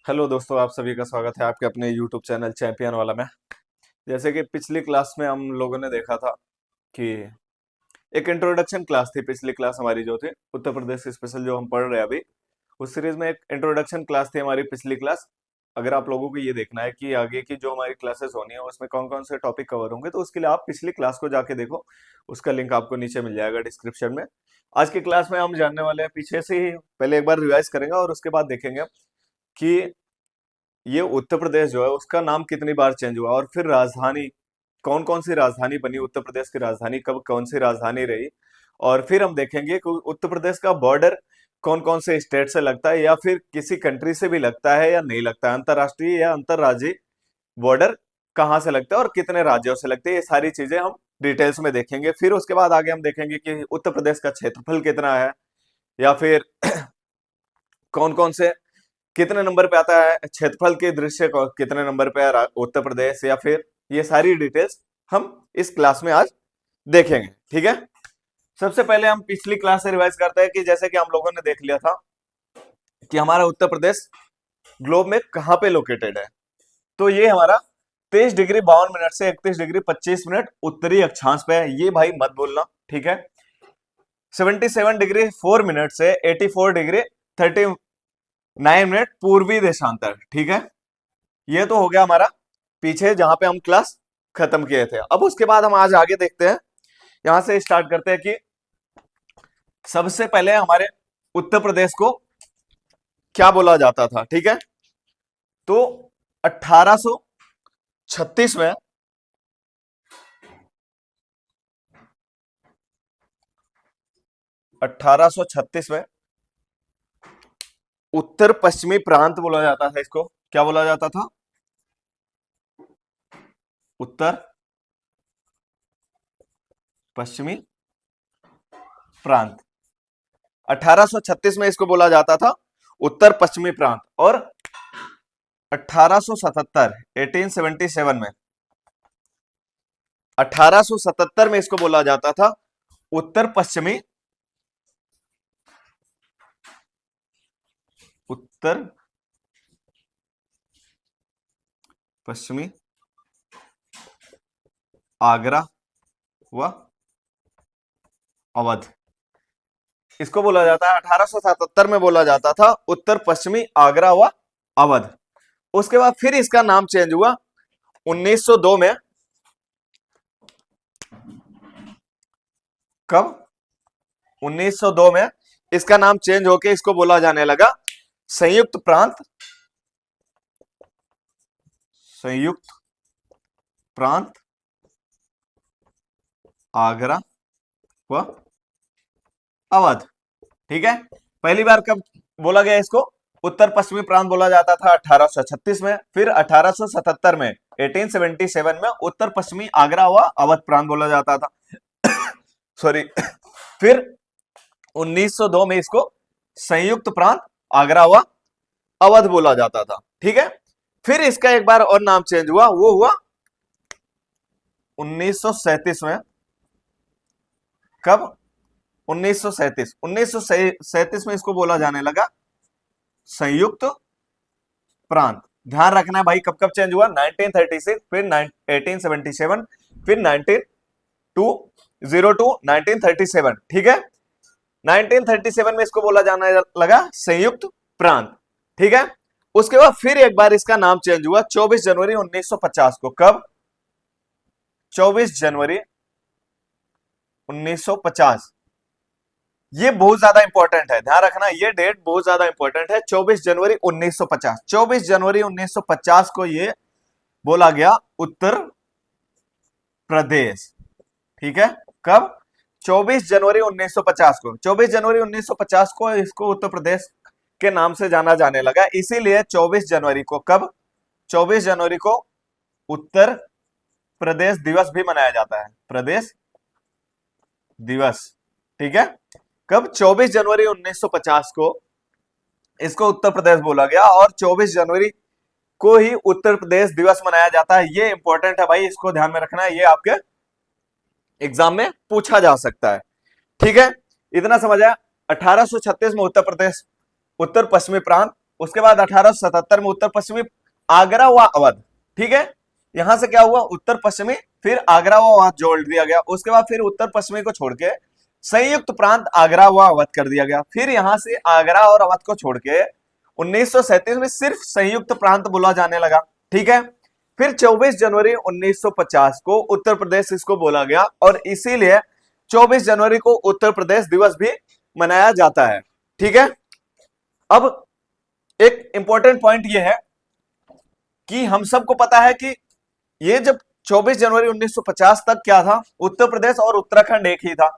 Hello दोस्तों, आप सभी का स्वागत है आपके अपने यूट्यूब चैनल चैंपियन वाला में। जैसे कि पिछली क्लास में हम लोगों ने देखा था कि एक इंट्रोडक्शन क्लास थी। पिछली क्लास हमारी जो थी उत्तर प्रदेश स्पेशल जो हम पढ़ रहे हैं अभी, उस सीरीज में एक इंट्रोडक्शन क्लास थी हमारी पिछली क्लास। अगर आप लोगों को ये देखना है कि आगे की जो हमारी क्लासेस होनी है उसमें कौन कौन से टॉपिक कवर होंगे, तो उसके लिए आप पिछली क्लास को जाके देखो। उसका लिंक आपको नीचे मिल जाएगा डिस्क्रिप्शन में। आज की क्लास में हम जानने वाले हैं, पीछे से ही पहले एक बार रिवाइज करेंगे और उसके बाद देखेंगे कि ये उत्तर प्रदेश जो है उसका नाम कितनी बार चेंज हुआ, और फिर राजधानी कौन कौन सी राजधानी बनी, उत्तर प्रदेश की राजधानी कब कौन सी राजधानी रही। और फिर हम देखेंगे कि उत्तर प्रदेश का बॉर्डर कौन कौन से स्टेट से लगता है, या फिर किसी कंट्री से भी लगता है या नहीं लगता है, अंतरराष्ट्रीय या अंतरराज्यीय बॉर्डर कहाँ से लगता है और कितने राज्यों से लगते हैं। ये सारी चीजें हम डिटेल्स में देखेंगे। फिर उसके बाद आगे हम देखेंगे कि उत्तर प्रदेश का क्षेत्रफल कितना है, या फिर कौन कौन से कितने नंबर पे आता है क्षेत्रफल के दृश्य को, कितने नंबर पे है उत्तर प्रदेश, या फिर ये सारी डिटेल्स हम इस क्लास में आज देखेंगे। ठीक है, सबसे पहले हम पिछली क्लास से रिवाइज करते हैं कि जैसे कि हम लोगों ने देख लिया था कि हमारा उत्तर प्रदेश ग्लोब में कहां पे लोकेटेड है। तो ये हमारा 23 डिग्री 52 मिनट से 31 डिग्री 25 मिनट उत्तरी अक्षांश पे है। ये भाई मत बोलना, ठीक है। 77 डिग्री 4 मिनट से 84 डिग्री 39 मिनट पूर्वी देशांतर, ठीक है। ये तो हो गया हमारा पीछे जहां पे हम क्लास खत्म किए थे। अब उसके बाद हम आज आगे देखते हैं, यहां से स्टार्ट करते हैं कि सबसे पहले हमारे उत्तर प्रदेश को क्या बोला जाता था, ठीक है। तो 1836 में 1836 में उत्तर पश्चिमी प्रांत बोला जाता था। इसको क्या बोला जाता था? उत्तर पश्चिमी प्रांत। 1836 में इसको बोला जाता था उत्तर पश्चिमी प्रांत। और 1877 1877 में 1877 में इसको बोला जाता था उत्तर पश्चिमी उत्तर पश्चिमी आगरा व अवध। इसको बोला जाता है 1877 में बोला जाता था उत्तर पश्चिमी आगरा व अवध। उसके बाद फिर इसका नाम चेंज हुआ 1902 में। कब? 1902 में इसका नाम चेंज होके इसको बोला जाने लगा संयुक्त प्रांत, संयुक्त प्रांत आगरा व अवध, ठीक है। पहली बार कब बोला गया इसको? उत्तर पश्चिमी प्रांत बोला जाता था 1836 में। फिर 1877 में 1877 में उत्तर पश्चिमी आगरा व अवध प्रांत बोला जाता था। सॉरी। फिर 1902 में इसको संयुक्त प्रांत आगरा व अवध बोला जाता था, ठीक है। फिर इसका एक बार और नाम चेंज हुआ, वो हुआ 1937 में। कब? 1937 में इसको बोला जाने लगा संयुक्त प्रांत। ध्यान रखना है भाई, कब कब चेंज हुआ? 1936, फिर 1877, फिर 1902 1937, ठीक है। 1937 में इसको बोला जाने लगा संयुक्त प्रांत, ठीक है। उसके बाद फिर एक बार इसका नाम चेंज हुआ 24 जनवरी 1950 को। कब? 24 जनवरी 1950। ये बहुत ज्यादा इंपॉर्टेंट है, ध्यान रखना, ये डेट बहुत ज्यादा इंपॉर्टेंट है। 24 जनवरी 1950, 24 जनवरी 1950 को ये बोला गया उत्तर प्रदेश, ठीक है। कब? 24 जनवरी 1950 को। 24 जनवरी 1950 को इसको उत्तर प्रदेश के नाम से जाना जाने लगा। इसीलिए 24 जनवरी को, कब? 24 जनवरी को उत्तर प्रदेश दिवस भी मनाया जाता है, प्रदेश दिवस, ठीक है। कब? 24 जनवरी 1950 को इसको उत्तर प्रदेश बोला गया, और 24 जनवरी को ही उत्तर प्रदेश दिवस मनाया जाता है। ये इंपॉर्टेंट है भाई, इसको ध्यान में रखना है, ये आपके एग्जाम में पूछा जा सकता है, ठीक है। इतना समझ आया? 1836 में उत्तर प्रदेश उत्तर पश्चिमी प्रांत उसके बाद 1877 में उत्तर पश्चिमी आगरा हुआ अवध। ठीक है, यहां से क्या हुआ, उत्तर पश्चिमी, फिर आगरा हुआ अवध जोड़ दिया गया। उसके बाद फिर उत्तर पश्चिमी को छोड़ के संयुक्त प्रांत आगरा हुआ अवध कर दिया गया। फिर यहां से आगरा और अवध को छोड़ के 1937 में सिर्फ संयुक्त प्रांत बोला जाने लगा। ठीक है, फिर 24 जनवरी 1950 को उत्तर प्रदेश इसको बोला गया और इसीलिए 24 जनवरी को उत्तर प्रदेश दिवस भी मनाया जाता है। ठीक है, अब एक इंपॉर्टेंट पॉइंट यह है कि हम सबको पता है कि ये जब 24 जनवरी 1950 तक क्या था, उत्तर प्रदेश और उत्तराखंड एक ही था।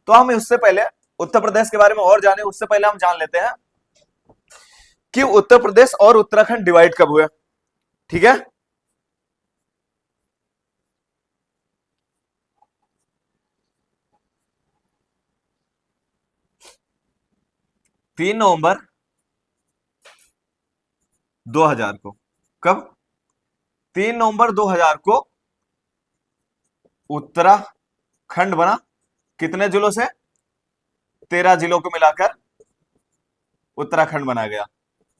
तो हम उससे पहले उत्तर प्रदेश के बारे में और जाने उससे पहले हम जान लेते हैं कि उत्तर प्रदेश और उत्तराखंड डिवाइड कब हुए। ठीक है, तीन नवंबर 2000 को। कब? 3 नवंबर 2000 को उत्तराखंड बना। कितने जिलों से? 13 जिलों को मिलाकर उत्तराखंड बना गया।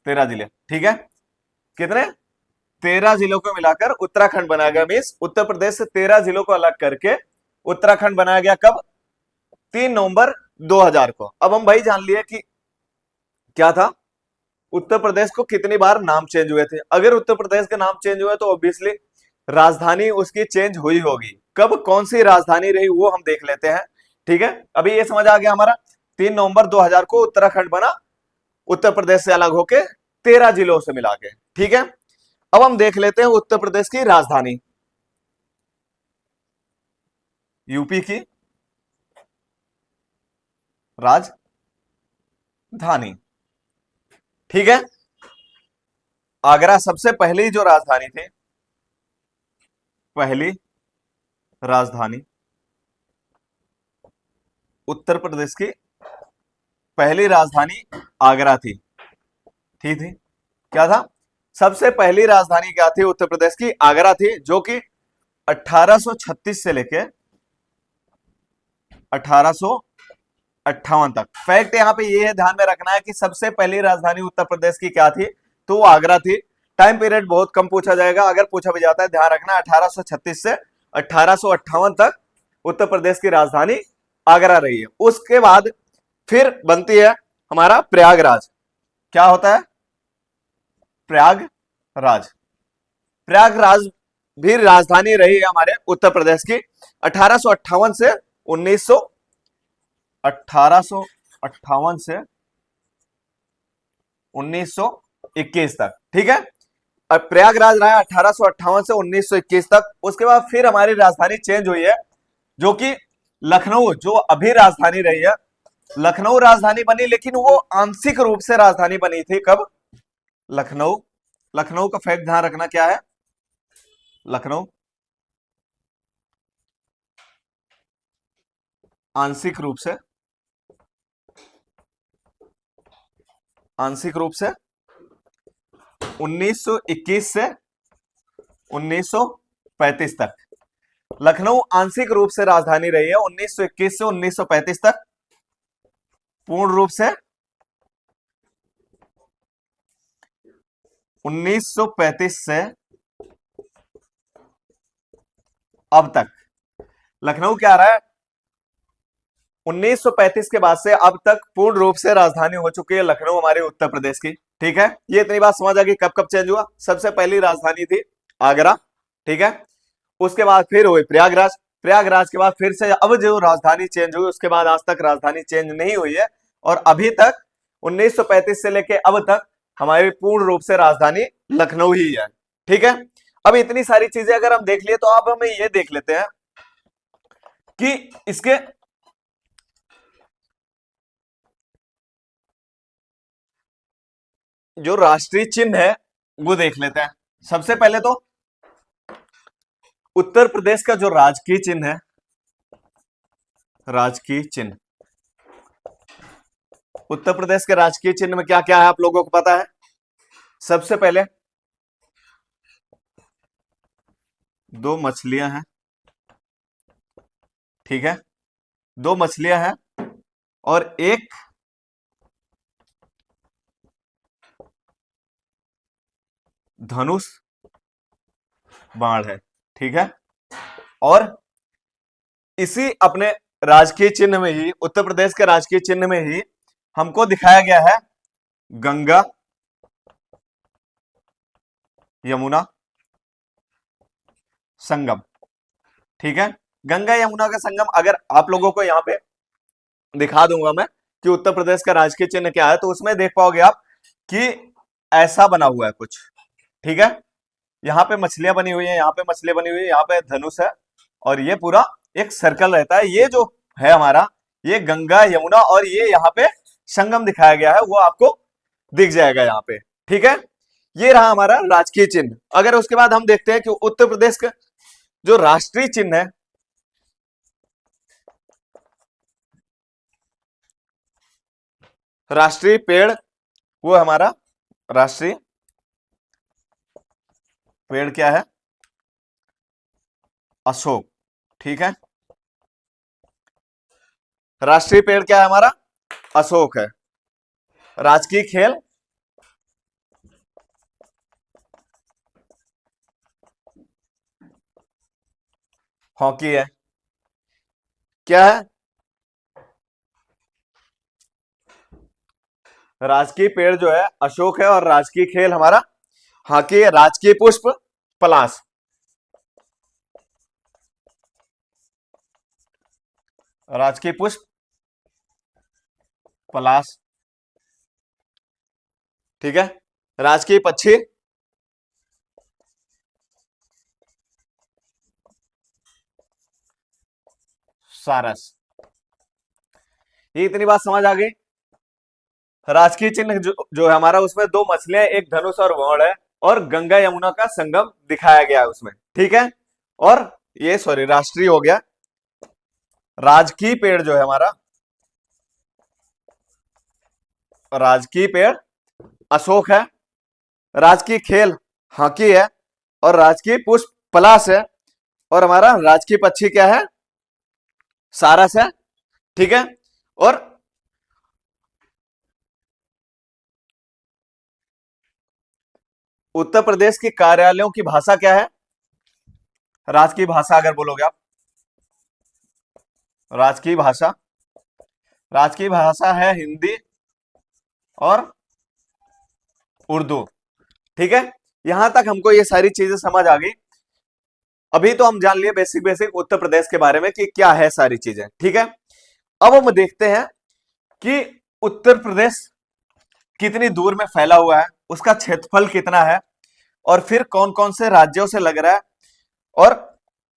13 जिले। ठीक है, कितने? 13 जिलों को मिलाकर उत्तराखंड बनाया गया। मीन्स उत्तर प्रदेश से 13 जिलों को अलग करके उत्तराखंड बनाया गया। कब? 3 नवंबर 2000 को। अब हम भाई जान लिए कि क्या था, उत्तर प्रदेश को कितनी बार नाम चेंज हुए थे। अगर उत्तर प्रदेश के नाम चेंज हुए तो ऑब्वियसली राजधानी उसकी चेंज हुई होगी। कब, कौन सी राजधानी रही वो हम देख लेते हैं। ठीक है, अभी ये समझ आ गया हमारा। 3 नवंबर 2000 को उत्तराखंड बना, उत्तर प्रदेश से अलग होके 13 जिलों से मिला के। ठीक है, अब हम देख लेते हैं उत्तर प्रदेश की राजधानी। यूपी की राजधानी। ठीक है, आगरा सबसे पहली जो राजधानी थी, पहली राजधानी उत्तर प्रदेश की पहली राजधानी आगरा थी। ठीक थी, क्या था? सबसे पहली राजधानी क्या थी उत्तर प्रदेश की? आगरा थी, जो कि 1836 से लेके 1858 तक। फैक्ट यहां पे ये है, ध्यान में रखना है कि सबसे पहली राजधानी उत्तर प्रदेश की क्या थी, तो वो आगरा थी। टाइम पीरियड बहुत कम पूछा जाएगा, अगर पूछा भी जाता है ध्यान रखना 1836 से 1858 तक उत्तर प्रदेश की राजधानी आगरा रही है। उसके बाद फिर बनती है हमारा प्रयागराज। क्या होता है? प्रयागराज। प्रयागराज भी राजधानी रही है हमारे उत्तर प्रदेश की 1858 से 1858 से 1921 तक। ठीक है, अब प्रयागराज रहा 1858 से 1921 तक। उसके बाद फिर हमारी राजधानी चेंज हुई है, जो कि लखनऊ, जो अभी राजधानी रही है, लखनऊ राजधानी बनी, लेकिन वो आंशिक रूप से राजधानी बनी थी। कब? लखनऊ। लखनऊ का फैक्ट ध्यान रखना क्या है, लखनऊ आंशिक रूप से, आंशिक रूप से 1921 से 1935 तक। लखनऊ आंशिक रूप से राजधानी रही है 1921 से 1935 तक। पूर्ण रूप से 1935 से अब तक लखनऊ क्या रहा है, 1935 के बाद से अब तक पूर्ण रूप से राजधानी हो चुकी है लखनऊ हमारे उत्तर प्रदेश की। ठीक है, ये इतनी बात समझ आ गई कब कब चेंज हुआ। सबसे पहली राजधानी थी आगरा। ठीक है, उसके बाद फिर हुई प्रयागराज। प्रयागराज के बाद फिर से अब जो राजधानी चेंज हुई, उसके बाद आज तक राजधानी चेंज नहीं हुई है, और अभी तक 1935 से लेके अब तक हमारी पूर्ण रूप से राजधानी लखनऊ ही है। ठीक है, अब इतनी सारी चीजें अगर हम देख लिए, तो अब हमें ये देख लेते हैं कि इसके जो राष्ट्रीय चिन्ह है वो देख लेते हैं। सबसे पहले तो उत्तर प्रदेश का जो राजकीय चिन्ह है, राजकीय चिन्ह, उत्तर प्रदेश के राजकीय चिन्ह में क्या क्या है आप लोगों को पता है? सबसे पहले दो मछलियां हैं। ठीक है, दो मछलियां हैं और एक धनुष बाण है, ठीक है। और इसी अपने राजकीय चिन्ह में ही, उत्तर प्रदेश के राजकीय चिन्ह में ही हमको दिखाया गया है गंगा यमुना संगम, ठीक है। गंगा यमुना का संगम अगर आप लोगों को यहां पे दिखा दूंगा मैं कि उत्तर प्रदेश का राजकीय चिन्ह क्या है, तो उसमें देख पाओगे आप कि ऐसा बना हुआ है कुछ, ठीक है। यहाँ पे मछलियां बनी हुई है, यहाँ पे मछलियां बनी हुई है, यहाँ पे धनुष है, और ये पूरा एक सर्कल रहता है। ये जो है हमारा, ये गंगा यमुना और ये यहाँ पे संगम दिखाया गया है, वो आपको दिख जाएगा यहाँ पे, ठीक है। ये रहा हमारा राजकीय चिन्ह। अगर उसके बाद हम देखते हैं कि उत्तर प्रदेश का जो राष्ट्रीय चिन्ह है, राष्ट्रीय पेड़, वो हमारा राष्ट्रीय पेड़ क्या है, अशोक, ठीक है। राष्ट्रीय पेड़ क्या है हमारा, अशोक है। राजकीय खेल हॉकी है। क्या है, राजकीय पेड़ जो है अशोक है, और राजकीय खेल हमारा हॉकी है। राजकीय पुष्प पलाश, राजकीय पुष्प पलाश, ठीक है। राजकीय पक्षी सारस। ये इतनी बात समझ आ गई। राजकीय चिन्ह जो है हमारा, उसमें दो मछलियां, एक धनुष और बाण है, और गंगा यमुना का संगम दिखाया गया है उसमें, ठीक है। और ये सॉरी राष्ट्रीय हो गया। राजकीय पेड़ जो है हमारा, राजकीय पेड़ अशोक है। राजकीय खेल हॉकी है, और राजकीय पुष्प पलाश है, और हमारा राजकीय पक्षी क्या है, सारस है, ठीक है। और उत्तर प्रदेश के कार्यालयों की भाषा क्या है, राजकीय भाषा अगर बोलोगे आप, राजकीय भाषा, राजकीय भाषा है हिंदी और उर्दू, ठीक है। यहां तक हमको ये सारी चीजें समझ आ गई। अभी तो हम जान लिए बेसिक बेसिक उत्तर प्रदेश के बारे में कि क्या है सारी चीजें, ठीक है। अब हम देखते हैं कि उत्तर प्रदेश कितनी दूर में फैला हुआ है, उसका क्षेत्रफल कितना है, और फिर कौन कौन से राज्यों से लग रहा है, और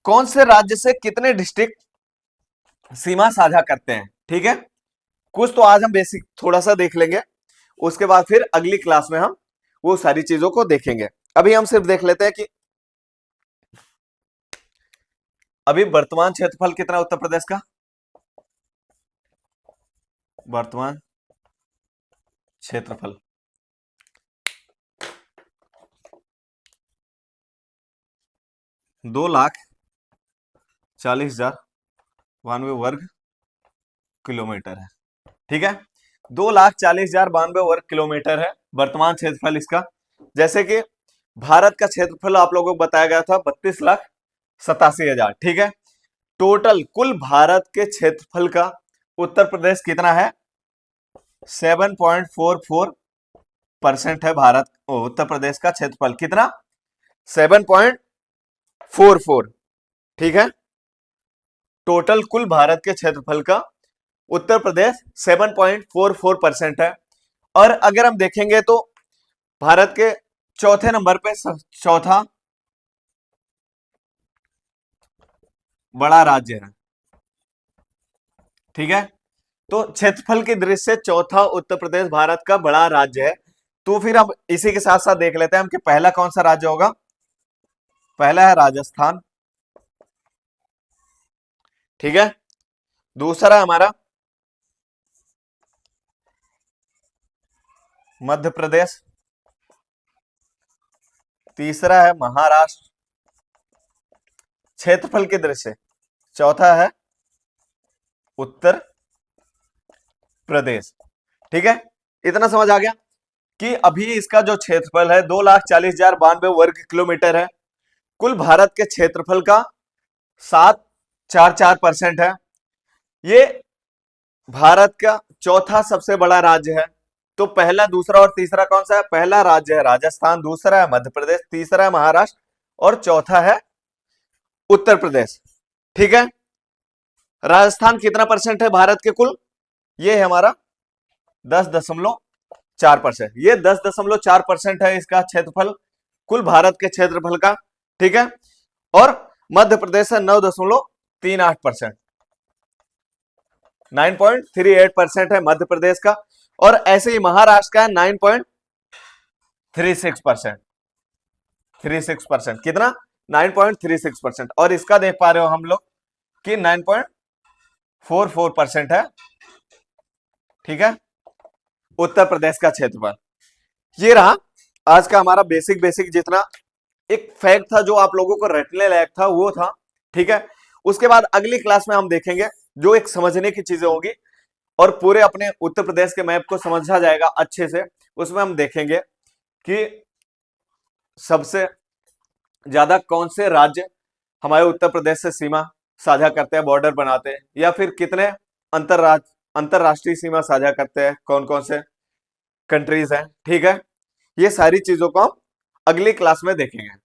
कौन से राज्य से कितने डिस्ट्रिक्ट सीमा साझा करते हैं, ठीक है। कुछ तो आज हम बेसिक थोड़ा सा देख लेंगे, उसके बाद फिर अगली क्लास में हम वो सारी चीजों को देखेंगे। अभी हम सिर्फ देख लेते हैं कि अभी वर्तमान क्षेत्रफल कितना है उत्तर प्रदेश का, वर्तमान क्षेत्रफल 2,40,92 वर्ग किलोमीटर है, ठीक है। 2,40,92 वर्ग किलोमीटर है वर्तमान क्षेत्रफल इसका। जैसे कि भारत का क्षेत्रफल आप लोगों को बताया गया था 32,87,000, ठीक है। टोटल कुल भारत के क्षेत्रफल का उत्तर प्रदेश कितना है, 7.44% है। भारत उत्तर प्रदेश का क्षेत्रफल कितना, 7.44, ठीक है। टोटल कुल भारत के क्षेत्रफल का उत्तर प्रदेश 7.44% है। और अगर हम देखेंगे तो भारत के चौथे नंबर पे, चौथा बड़ा राज्य है, ठीक है। तो क्षेत्रफल की दृष्टि से चौथा उत्तर प्रदेश भारत का बड़ा राज्य है। तो फिर हम इसी के साथ साथ देख लेते हैं हम कि पहला कौन सा राज्य होगा। पहला है राजस्थान, ठीक है। दूसरा हमारा मध्य प्रदेश, तीसरा है महाराष्ट्र क्षेत्रफल की दृष्टि से, चौथा है उत्तर प्रदेश, ठीक है। इतना समझ आ गया। कि अभी इसका जो क्षेत्रफल है 2,40,092 वर्ग किलोमीटर है। कुल भारत के क्षेत्रफल का 7,44% है। ये भारत का चौथा सबसे बड़ा राज्य है। तो पहला, दूसरा और तीसरा कौन सा है? पहला राज्य है राजस्थान, दूसरा है मध्य प्रदेश, तीसरा है महाराष्ट्र और चौथा है उत्तर प्रदेश। ठीक है। राजस्थान कितना परसेंट है भारत के कुल? ये है हमारा 10.4%। ये 10.4% है इसका क्षेत्रफल कुल भारत के क्षेत्रफल का। ठीक है। और मध्य प्रदेश है 9.38%, 9.38% है मध्य प्रदेश का। और ऐसे ही महाराष्ट्र का है 9.36%, 36%। कितना? 9.36%। और इसका देख पा रहे हो हम लोग कि 9.44% है। ठीक है। उत्तर प्रदेश का क्षेत्रफल। ये रहा आज का हमारा बेसिक बेसिक जितना एक फैक्ट था जो आप लोगों को रटने लायक था वो था। ठीक है। उसके बाद अगली क्लास में हम देखेंगे जो एक समझने की चीजें होंगी और पूरे अपने उत्तर प्रदेश के मैप को समझा जाएगा अच्छे से। उसमें हम देखेंगे कि सबसे ज्यादा कौन से राज्य हमारे उत्तर प्रदेश से सीमा साझा करते हैं, बॉर्डर बनाते हैं, या फिर कितने अंतरराष्ट्रीय सीमा साझा करते हैं, कौन कौन से कंट्रीज हैं। ठीक है। ये सारी चीजों को हम अगली क्लास में देखेंगे।